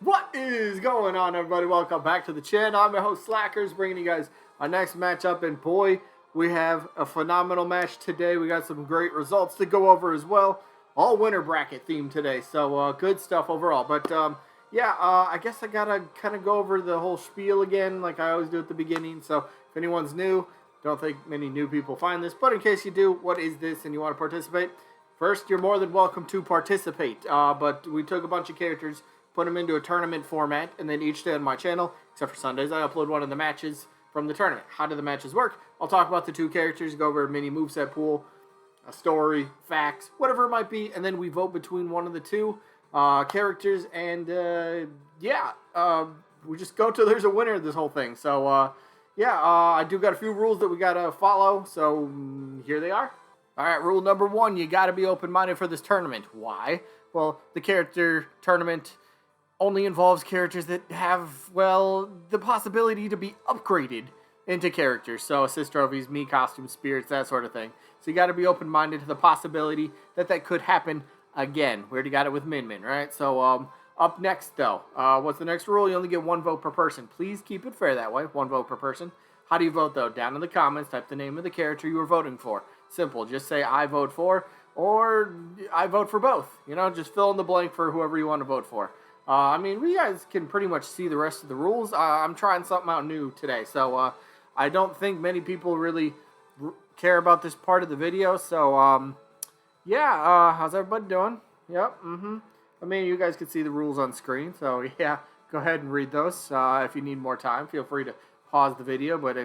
What is going on, everybody? Welcome back to the channel. I'm your host, Slackers, bringing you guys our next matchup. And boy, we have a phenomenal match today. We got some great results to go over as well. All winner bracket themed today, so good stuff overall. But I guess I gotta kind of go over the whole spiel again, like I always do at the beginning. So if anyone's new, don't think many new people find this, but in case you do, what is this and you want to participate? First, you're more than welcome to participate. But we took a bunch of characters, put them into a tournament format, and then each day on my channel, except for Sundays, I upload one of the matches from the tournament. How do the matches work? I'll talk about the two characters, go over a mini moveset pool, a story, facts, whatever it might be, and then we vote between one of the two characters, and we just go till there's a winner of this whole thing. So, I do got a few rules that we gotta follow, so here they are. Alright, rule number one, you gotta be open-minded for this tournament. Why? Well, the character tournament only involves characters that have, well, the possibility to be upgraded into characters. So, assist trophies, me costumes, spirits, that sort of thing. So you gotta be open-minded to the possibility that that could happen again. We already got it with Min Min, right? So, up next, though, what's the next rule? You only get one vote per person. Please keep it fair that way, one vote per person. How do you vote, though? Down in the comments, type the name of the character you were voting for. Simple. Just say, I vote for, or I vote for both. You know, just fill in the blank for whoever you want to vote for. We guys can pretty much see the rest of the rules. I'm trying something out new today, so I don't think many people really care about this part of the video. So, how's everybody doing? Yep, you guys can see the rules on screen, so yeah, go ahead and read those. If you need more time, feel free to pause the video, but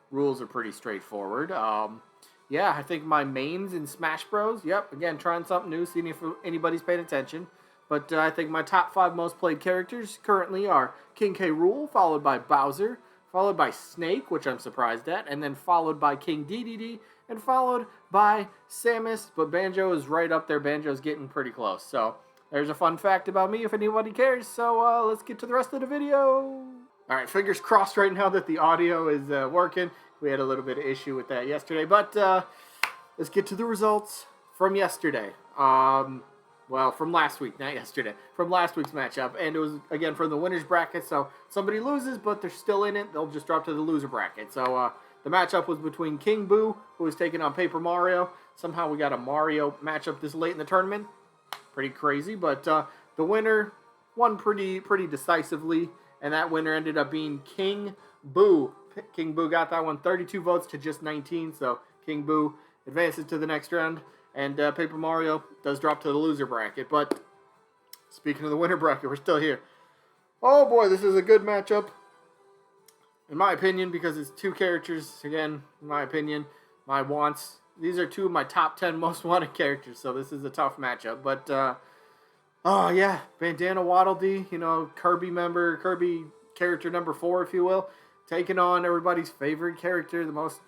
rules are pretty straightforward. I think my mains in Smash Bros. Yep, again, trying something new, seeing if anybody's paying attention. But I think my top 5 most played characters currently are King K. Rool, followed by Bowser, followed by Snake, which I'm surprised at, and then followed by King Dedede, and followed by Samus. But Banjo is right up there. Banjo's getting pretty close. So there's a fun fact about me if anybody cares. So let's get to the rest of the video. All right, fingers crossed right now that the audio is working. We had a little bit of issue with that yesterday, but let's get to the results from yesterday. From last week, not yesterday. From last week's matchup, and it was, again, from the winner's bracket, so somebody loses, but they're still in it. They'll just drop to the loser bracket. So the matchup was between King Boo, who was taking on Paper Mario. Somehow we got a Mario matchup this late in the tournament. Pretty crazy, but the winner won pretty decisively, and that winner ended up being King Boo. King Boo got that one 32 votes to just 19, so King Boo advances to the next round. And Paper Mario does drop to the loser bracket. But speaking of the winner bracket, we're still here. Oh boy, this is a good matchup, in my opinion, because it's two characters. Again, in my opinion, my wants. These are two of my top 10 most wanted characters, so this is a tough matchup. But, Bandana Dee, Kirby character number 4, if you will, taking on everybody's favorite character, the most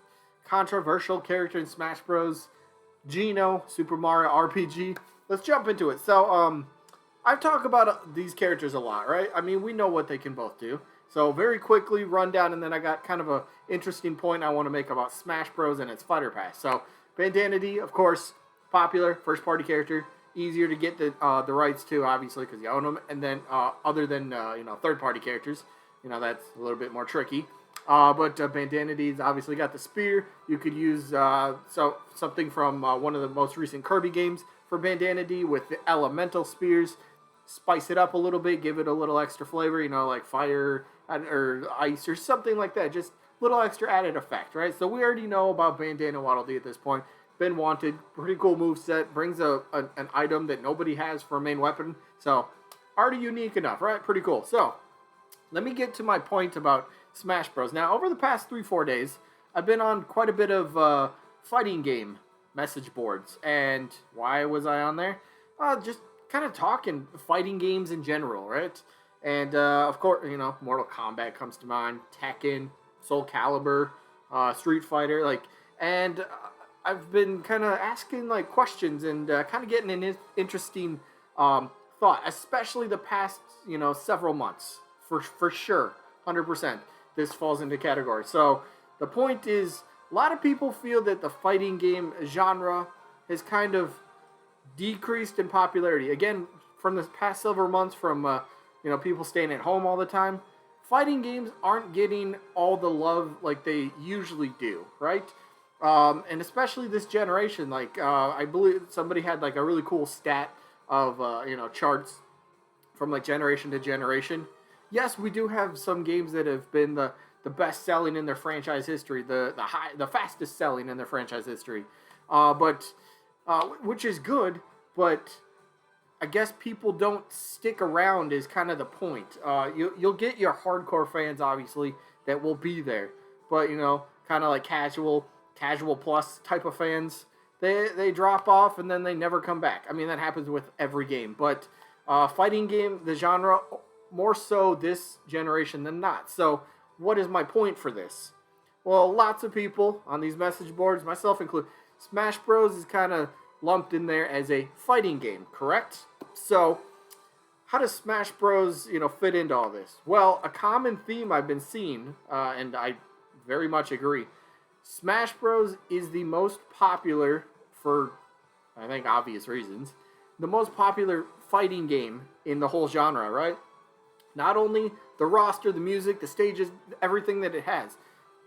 controversial character in Smash Bros., Geno, Super Mario RPG. Let's jump into it. So, I've talked about these characters a lot, right? We know what they can both do. So, very quickly, run down, and then I got kind of a interesting point I want to make about Smash Bros. And its Fighter Pass. So, Bandana Dee, of course, popular, first-party character. Easier to get the rights to, obviously, because you own them. And then, other than, third-party characters, that's a little bit more tricky. But Bandana Dee's obviously got the spear. You could use something from one of the most recent Kirby games for Bandana Dee with the elemental spears. Spice it up a little bit, give it a little extra flavor, like fire or ice or something like that. Just a little extra added effect, right? So we already know about Bandana Dee at this point. Been wanted, pretty cool moveset, brings an item that nobody has for a main weapon. So already unique enough, right? Pretty cool. So let me get to my point about Smash Bros. Now, over the past 3-4 days, I've been on quite a bit of fighting game message boards. And why was I on there? Just kind of talking fighting games in general, right? And, of course, Mortal Kombat comes to mind, Tekken, Soul Calibur, Street Fighter, and I've been kind of asking, questions and kind of getting an interesting thought, especially the past, several months, for sure, 100%. This falls into category. So the point is, a lot of people feel that the fighting game genre has kind of decreased in popularity. Again, from the past several months, from people staying at home all the time, fighting games aren't getting all the love like they usually do, right? And especially this generation, like I believe somebody had like a really cool stat of charts from like generation to generation. Yes, we do have some games that have been the best selling in their franchise history, the fastest selling in their franchise history, but which is good, but I guess people don't stick around is kind of the point. You'll get your hardcore fans, obviously, that will be there. But, kind of like casual plus type of fans, they drop off and then they never come back. I mean, that happens with every game. But fighting game, the genre, more so this generation than not. So what is my point for this? Well, lots of people on these message boards, myself included, Smash Bros. Is kind of lumped in there as a fighting game, correct? So, how does Smash Bros. Fit into all this? Well, a common theme I've been seeing, and I very much agree, Smash Bros. Is the most popular, for I think obvious reasons, the most popular fighting game in the whole genre, right? Not only the roster, the music, the stages, everything that it has,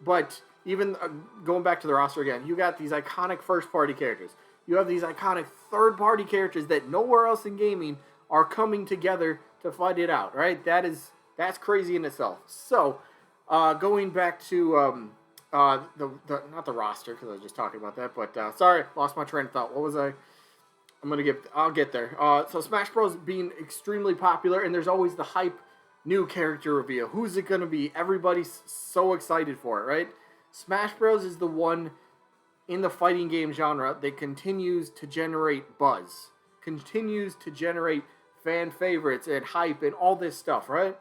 but even going back to the roster again, you got these iconic first-party characters. You have these iconic third-party characters that nowhere else in gaming are coming together to fight it out, right? That's crazy in itself. So, going back to not the roster, because I was just talking about that, but sorry, lost my train of thought. What was I? I'll get there. So Smash Bros. Being extremely popular, and there's always the hype, new character reveal. Who's it going to be? Everybody's so excited for it, right? Smash Bros. Is the one in the fighting game genre that continues to generate buzz, continues to generate fan favorites and hype and all this stuff, right?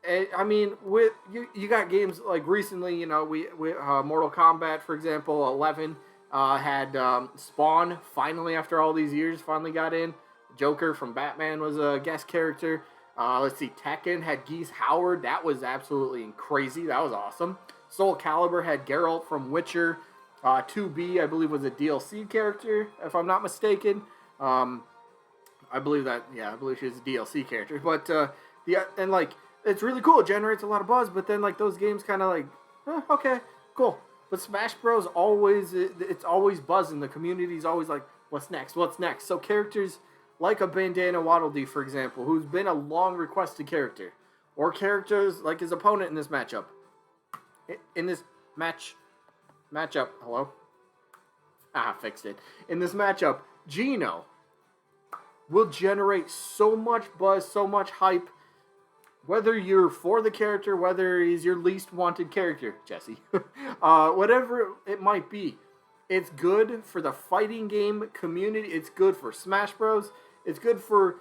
And, I mean, with you got games like recently, we Mortal Kombat, for example, 11 had Spawn finally after all these years finally got in. Joker from Batman was a guest character. Let's see, Tekken had Geese Howard. That was absolutely crazy. That was awesome. Soul Calibur had Geralt from Witcher. 2B, I believe, was a DLC character, if I'm not mistaken. I believe she was a DLC character. But, it's really cool. It generates a lot of buzz, but then, those games kind of okay, cool. But Smash Bros. It's always buzzing. The community's always like, what's next? So characters like a Bandana Dee, for example, who's been a long requested character, or characters like his opponent in this matchup. In this matchup, hello? Fixed it. In this matchup, Geno will generate so much buzz, so much hype, whether you're for the character, whether he's your least wanted character, Jesse, whatever it might be. It's good for the fighting game community. It's good for Smash Bros. It's good for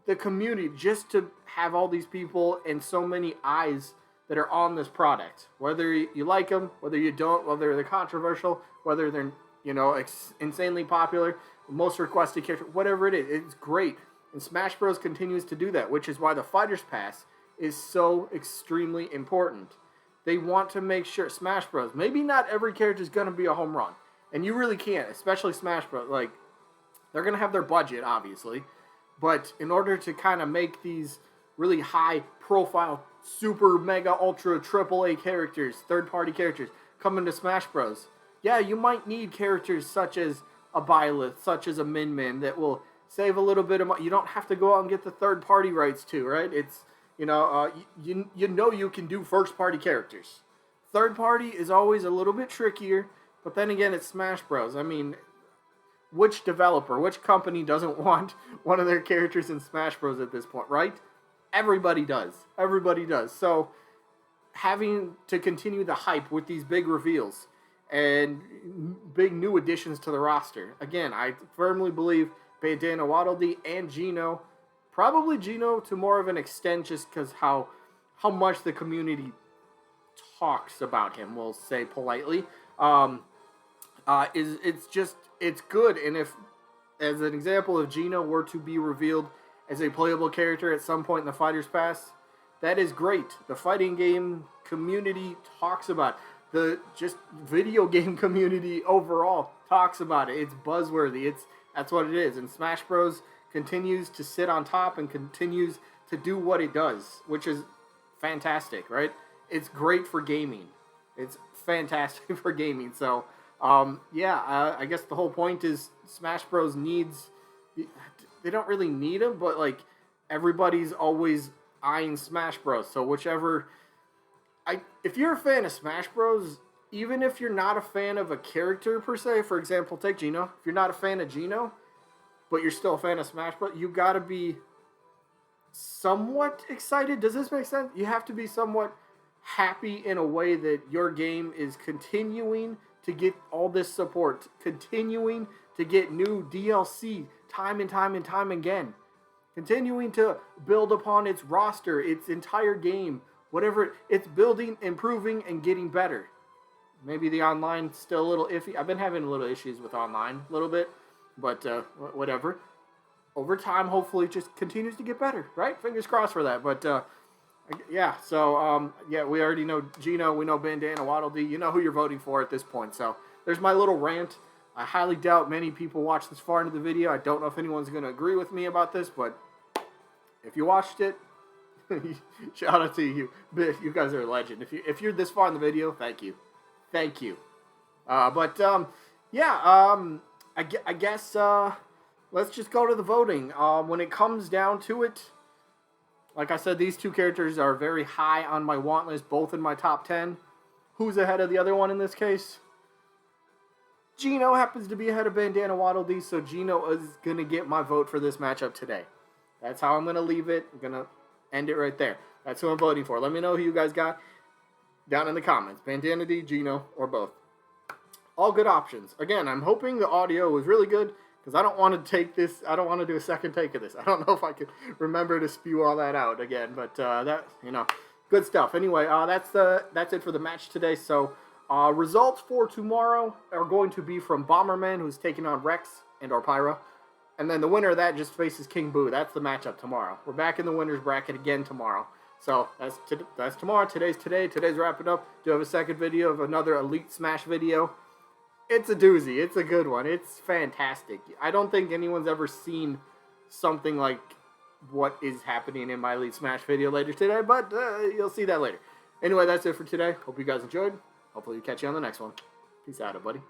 the community just to have all these people and so many eyes that are on this product. Whether you like them, whether you don't, whether they're controversial, whether they're, insanely popular, most requested character, whatever it is, it's great. And Smash Bros. Continues to do that, which is why the Fighter's Pass is so extremely important. They want to make sure, Smash Bros., maybe not every character is going to be a home run. And you really can't, especially Smash Bros. They're going to have their budget, obviously. But in order to kind of make these really high-profile, super, mega, ultra, triple A characters, third-party characters, come into Smash Bros., yeah, you might need characters such as a Byleth, such as a Min Min, that will save a little bit of money. You don't have to go out and get the third-party rights too, right? It's, you can do first-party characters. Third-party is always a little bit trickier, but then again, it's Smash Bros. I mean, which developer, which company doesn't want one of their characters in Smash Bros. At this point, right? Everybody does. Everybody does. So, having to continue the hype with these big reveals and big new additions to the roster. Again, I firmly believe Bandana Dee and Geno, probably Geno to more of an extent just because how much the community talks about him, we'll say politely, it's good. And if, as an example, if Geno were to be revealed as a playable character at some point in the Fighter's Pass, that is great. The fighting game community talks about it. The just video game community overall talks about it. It's buzzworthy. That's what it is. And Smash Bros. Continues to sit on top and continues to do what it does, which is fantastic, right? It's great for gaming. It's fantastic for gaming. So, yeah, I guess the whole point is Smash Bros. Needs. They don't really need them, but like everybody's always eyeing Smash Bros. So whichever. If you're a fan of Smash Bros., even if you're not a fan of a character per se, for example, take Geno. If you're not a fan of Geno, but you're still a fan of Smash Bros., you gotta be somewhat excited. Does this make sense? You have to be somewhat happy in a way that your game is continuing to get all this support, continuing to get new DLC time and time and time again, continuing to build upon its roster, its entire game, whatever it's building, improving, and getting better. Maybe the online's still a little iffy. I've been having a little issues with online a little bit, but whatever. Over time, hopefully, it just continues to get better, right? Fingers crossed for that. But yeah, so yeah, we already know Geno, we know Bandana Dee. You know who you're voting for at this point. So there's my little rant. I highly doubt many people watch this far into the video. I don't know if anyone's going to agree with me about this, but if you watched it, shout out to you. You guys are a legend. If you're this far in the video, thank you. Thank you. Yeah, I guess let's just go to the voting. When it comes down to it, like I said, these two characters are very high on my want list, both in my top 10. Who's ahead of the other one in this case? Geno happens to be ahead of Bandana Dee, so Geno is going to get my vote for this matchup today. That's how I'm going to leave it. I'm going to end it right there. That's who I'm voting for. Let me know who you guys got down in the comments. Bandana Dee, Geno, or both. All good options. Again, I'm hoping the audio was really good, because I don't want to take this, I don't want to do a second take of this. I don't know if I can remember to spew all that out again, but that, you know, good stuff. Anyway, that's it for the match today. So, results for tomorrow are going to be from Bomberman, who's taking on Rex and or Pyro. And then the winner of that just faces King Boo. That's the matchup tomorrow. We're back in the winner's bracket again tomorrow. So that's tomorrow. Today's today. Today's wrapping up. Do have a second video of another Elite Smash video. It's a doozy. It's a good one. It's fantastic. I don't think anyone's ever seen something like what is happening in my Elite Smash video later today, but you'll see that later. Anyway, that's it for today. Hope you guys enjoyed. Hopefully, catch you on the next one. Peace out, everybody.